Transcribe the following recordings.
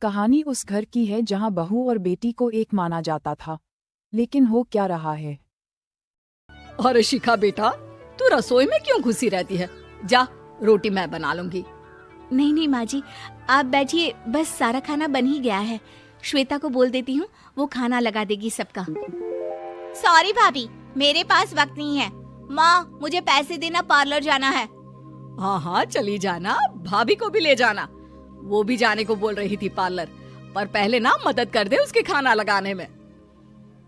कहानी उस घर की है जहां बहू और बेटी को एक माना जाता था, लेकिन हो क्या रहा है। अरे शिखा बेटा, तू रसोई में क्यों घुसी रहती है? जा, रोटी मैं बना लूंगी। नहीं नहीं माँ जी, आप बैठिए, बस सारा खाना बन ही गया है। श्वेता को बोल देती हूँ, वो खाना लगा देगी सबका। सॉरी भाभी, मेरे पास वक्त नहीं है। माँ, मुझे पैसे देना, पार्लर जाना है। हाँ हाँ चली जाना, भाभी को भी ले जाना। वो भी जाने को बोल रही थी पार्लर, पर पहले ना मदद कर दे उसके खाना लगाने में।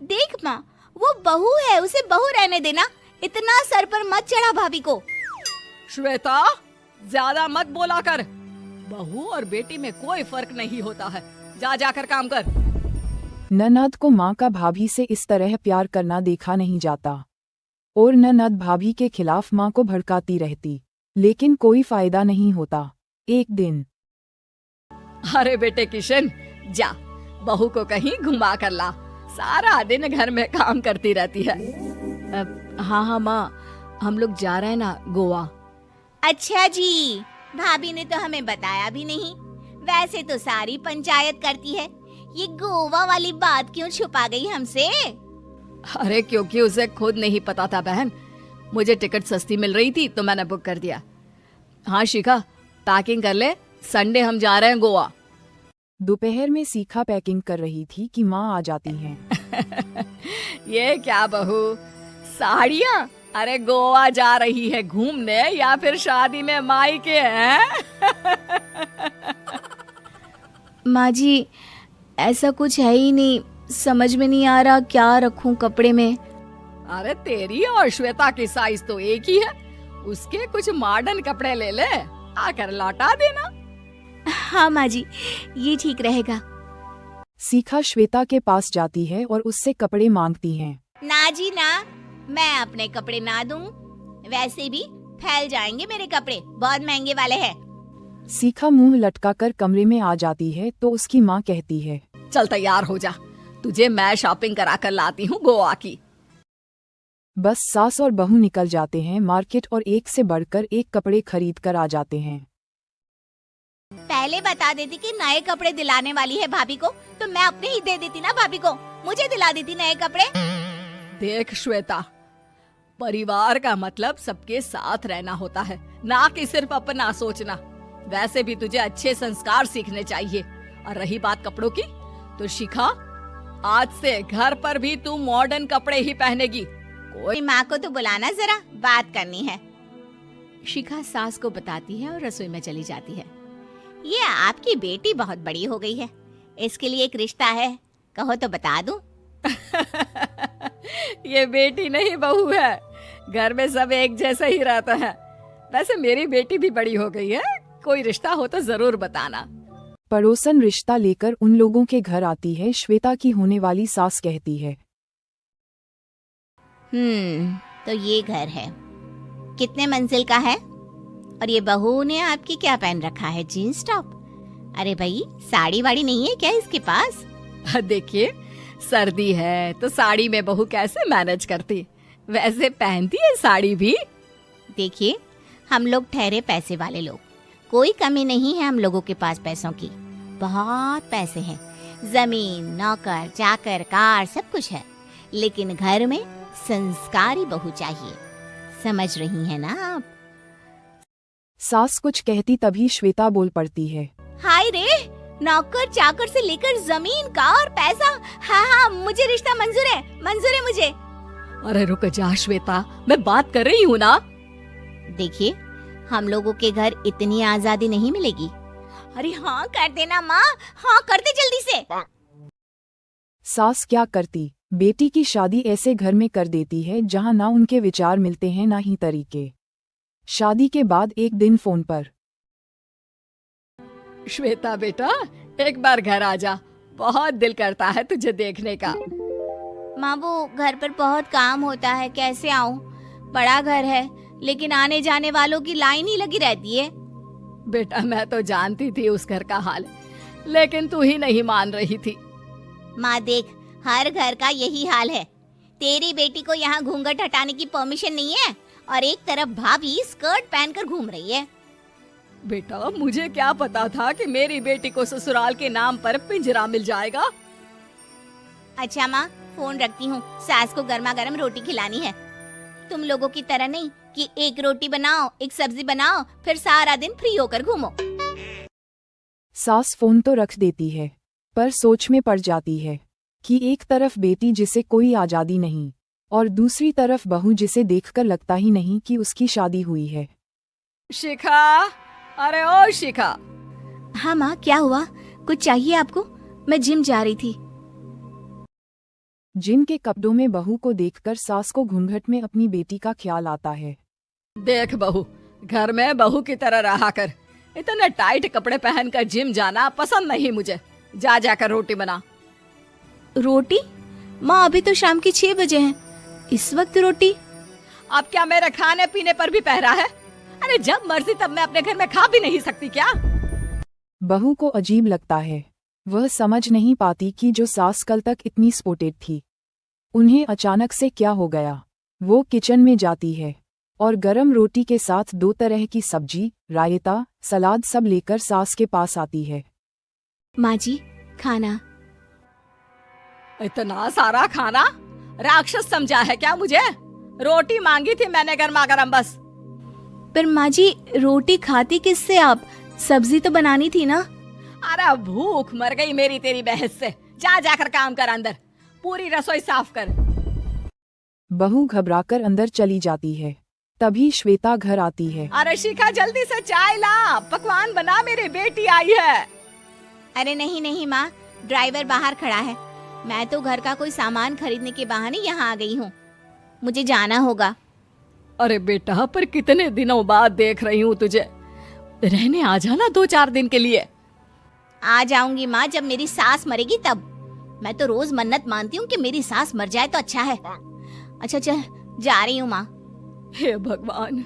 देख माँ, वो बहू है, उसे बहू रहने देना। इतना सर पर मत चढ़ा भाभी को। श्वेता, ज्यादा मत बोला कर। बहू और बेटी में कोई फर्क नहीं होता है। जा जाकर काम कर। ननद को माँ का भाभी से इस तरह प्यार करना देखा नहीं जाता, और ननद भाभी के खिलाफ माँ को भड़काती रहती, लेकिन कोई फायदा नहीं होता। एक दिन, अरे बेटे किशन, जा बहू को कहीं घुमा कर ला। सारा दिन घर में काम करती रहती है। हाँ हाँ माँ, हम लोग जा रहे हैं ना गोवा। अच्छा जी, भाभी ने तो हमें बताया भी नहीं। वैसे तो सारी पंचायत करती है, ये गोवा वाली बात क्यों छुपा गई हमसे? अरे क्योंकि उसे खुद नहीं पता था बहन। मुझे टिकट सस्ती मिल रही थी तो मैंने बुक कर दिया। हाँ शिखा, पैकिंग कर ले, संडे हम जा रहे हैं गोवा। दोपहर में सीखा पैकिंग कर रही थी कि माँ आ जाती हैं। ये क्या बहू, साड़ियाँ? अरे गोवा जा रही है घूमने या फिर शादी में मायके हैं? माँ जी, ऐसा कुछ है ही नहीं, समझ में नहीं आ रहा क्या रखूं कपड़े में। अरे तेरी और श्वेता की साइज तो एक ही है। उसके कुछ मॉडर्न कपड़े ले ले, आकर लौटा देना। हाँ माँ जी, ये ठीक रहेगा। सीखा श्वेता के पास जाती है और उससे कपड़े मांगती हैं। ना जी ना, मैं अपने कपड़े ना दूं। वैसे भी फैल जाएंगे मेरे कपड़े, बहुत महंगे वाले हैं। सीखा मुंह लटकाकर कमरे में आ जाती है तो उसकी माँ कहती है, चल तैयार हो जा, तुझे मैं शॉपिंग करा कर लाती हूँ गोवा की। बस सास और बहू निकल जाते हैं मार्केट और एक से बढ़कर एक कपड़े खरीद कर आ जाते हैं। पहले बता देती कि नए कपड़े दिलाने वाली है भाभी को, तो मैं अपने ही दे देती ना भाभी को। मुझे दिला देती नए कपड़े। देख श्वेता, परिवार का मतलब सबके साथ रहना होता है, ना कि सिर्फ अपना सोचना। वैसे भी तुझे अच्छे संस्कार सीखने चाहिए। और रही बात कपड़ों की, तो शिखा, आज से घर पर भी तू मॉडर्न कपड़े ही पहनेगी। कोई माँ को तो बुलाना, जरा बात करनी है। शिखा सास को बताती है और रसोई में चली जाती है। ये आपकी बेटी बहुत बड़ी हो गई है, इसके लिए एक रिश्ता है, कहो तो बता दूं। ये बेटी नहीं बहू है, घर में सब एक जैसा ही रहता है। वैसे मेरी बेटी भी बड़ी हो गई है, कोई रिश्ता हो तो जरूर बताना। पड़ोसन रिश्ता लेकर उन लोगों के घर आती है। श्वेता की होने वाली सास कहती है, तो ये घर है, कितने मंजिल का है? और ये बहू ने आपकी क्या पहन रखा है, जीन्स टॉप? अरे भाई, साड़ी वाड़ी नहीं है क्या इसके पास? देखिए, सर्दी है तो साड़ी में बहू कैसे मैनेज करती, वैसे पहनती है साड़ी भी। देखिए, हम लोग ठहरे पैसे वाले लोग, कोई कमी नहीं है हम लोगों के पास पैसों की। बहुत पैसे हैं, जमीन, नौकर चाकर, कार, सब कुछ है। लेकिन घर में संस्कारी बहू चाहिए, समझ रही हैं ना आप? सास कुछ कहती तभी श्वेता बोल पड़ती है, हाय रे, नौकर चाकर से लेकर जमीन, कार, पैसा। हाँ हाँ, मुझे रिश्ता मंजूर है, मंजूर है मुझे। अरे रुक जा श्वेता, मैं बात कर रही हूँ ना। देखिए, हम लोगों के घर इतनी आजादी नहीं मिलेगी। अरे हाँ कर देना माँ, हाँ कर दे जल्दी से। सास क्या करती, बेटी की शादी ऐसे घर में कर देती है जहां ना उनके विचार मिलते हैं ना ही तरीके। शादी के बाद एक दिन फोन पर, श्वेता बेटा, एक बार घर आ जा, बहुत दिल करता है तुझे देखने का। माँ, वो घर पर बहुत काम होता है, कैसे आऊँ? बड़ा घर है, लेकिन आने जाने वालों की लाइन ही लगी रहती है। बेटा, मैं तो जानती थी उस घर का हाल, लेकिन तू ही नहीं मान रही थी। माँ देख, हर घर का यही हाल है। तेरी बेटी को यहाँ घूंघट हटाने की परमिशन नहीं है, और एक तरफ भाभी स्कर्ट पहनकर घूम रही है। बेटा मुझे क्या पता था कि मेरी बेटी को ससुराल के नाम पर पिंजरा मिल जाएगा। अच्छा माँ, फोन रखती हूँ, सास को गर्मा गर्म रोटी खिलानी है। तुम लोगों की तरह नहीं कि एक रोटी बनाओ, एक सब्जी बनाओ, फिर सारा दिन फ्री होकर घूमो। सास फोन तो रख देती है, पर सोच में पड़ जाती है कि एक तरफ बेटी जिसे कोई आजादी नहीं और दूसरी तरफ बहू जिसे देखकर लगता ही नहीं कि उसकी शादी हुई है। शिखा, अरे ओ शिखा। हाँ माँ, क्या हुआ? कुछ चाहिए आपको? मैं जिम जा रही थी। जिम के कपड़ों में बहू को देखकर सास को घूंघट में अपनी बेटी का ख्याल आता है। देख बहू, घर में बहू की तरह रहा कर। इतने टाइट कपड़े पहनकर जिम जाना पसंद नहीं मुझे। जा जाकर रोटी बना। रोटी? माँ अभी तो शाम के 6 बजे हैं, इस वक्त रोटी? अब क्या मेरे खाने पीने पर भी पहरा है? अरे जब मर्जी तब मैं अपने घर में खा भी नहीं सकती क्या? बहू को अजीब लगता है। वह समझ नहीं पाती कि जो सास कल तक इतनी स्पोर्टेड थी, उन्हें अचानक से क्या हो गया। वो किचन में जाती है और गरम रोटी के साथ 2 तरह की सब्जी, रायता, सलाद सब लेकर सास के पास आती है। माँ जी, खाना। इतना सारा खाना? राक्षस समझा है क्या मुझे? रोटी मांगी थी मैंने गर्मा गर्म बस। पर माँ जी, रोटी खाती किससे आप? सब्जी तो बनानी थी ना। अरे भूख मर गई मेरी तेरी बहस से। जा जाकर काम कर, अंदर पूरी रसोई साफ कर। बहू घबराकर अंदर चली जाती है। तभी श्वेता घर आती है। अरे शिखा, जल्दी से चाय ला, पकवान बना, मेरी बेटी आई है। अरे नहीं नहीं माँ, ड्राइवर बाहर खड़ा है। मैं तो घर का कोई सामान खरीदने के बहाने यहाँ आ गई हूँ, मुझे जाना होगा। अरे बेटा, पर कितने दिनों बाद देख रही हूँ तुझे, रहने आ जाना 2-4 दिन के लिए। आ जाऊंगी माँ, जब मेरी सास मरेगी तब। मैं तो रोज मन्नत मानती हूँ कि मेरी सास मर जाए तो अच्छा है। अच्छा चल, जा रही हूँ माँ। हे भगवान,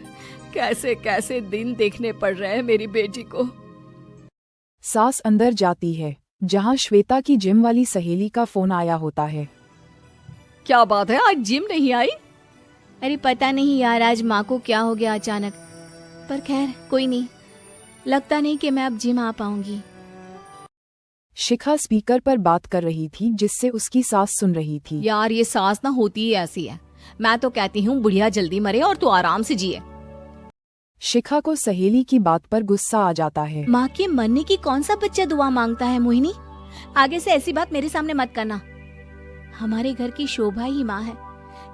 कैसे कैसे दिन देखने पड़ रहे हैं मेरी बेटी को। सास अंदर जाती है, जहाँ श्वेता की जिम वाली सहेली का फोन आया होता है। क्या बात है, आज जिम नहीं आई? अरे पता नहीं यार, आज माँ को क्या हो गया अचानक। पर खैर कोई नहीं, लगता नहीं कि मैं अब जिम आ पाऊंगी। शिखा स्पीकर पर बात कर रही थी, जिससे उसकी सास सुन रही थी। यार ये सास ना होती ही ऐसी है। मैं तो कहती हूँ बुढ़िया जल्दी मरे और तू आराम से जिए। शिखा को सहेली की बात पर गुस्सा आ जाता है। माँ के मरने की कौन सा बच्चा दुआ मांगता है मोहिनी? आगे से ऐसी बात मेरे सामने मत करना। हमारे घर की शोभा ही माँ है।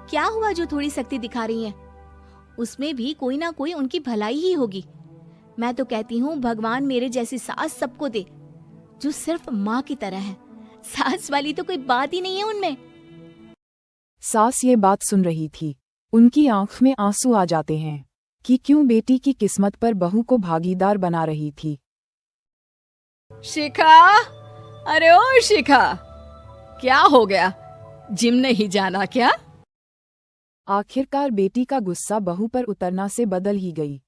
क्या हुआ जो थोड़ी सख्ती दिखा रही है? उसमें भी कोई ना कोई उनकी भलाई ही होगी। मैं तो कहती हूँ भगवान मेरे जैसी सास सबको दे, जो सिर्फ माँ की तरह है। सास वाली तो कोई बात ही नहीं है उनमें। सास ये बात सुन रही थी। उनकी आंख में आंसू आ जाते हैं कि क्यों बेटी की किस्मत पर बहू को भागीदार बना रही थी। शिखा, अरे ओ शिखा, क्या हो गया? जिम नहीं जाना क्या? आखिरकार बेटी का गुस्सा बहू पर उतरना से बदल ही गई।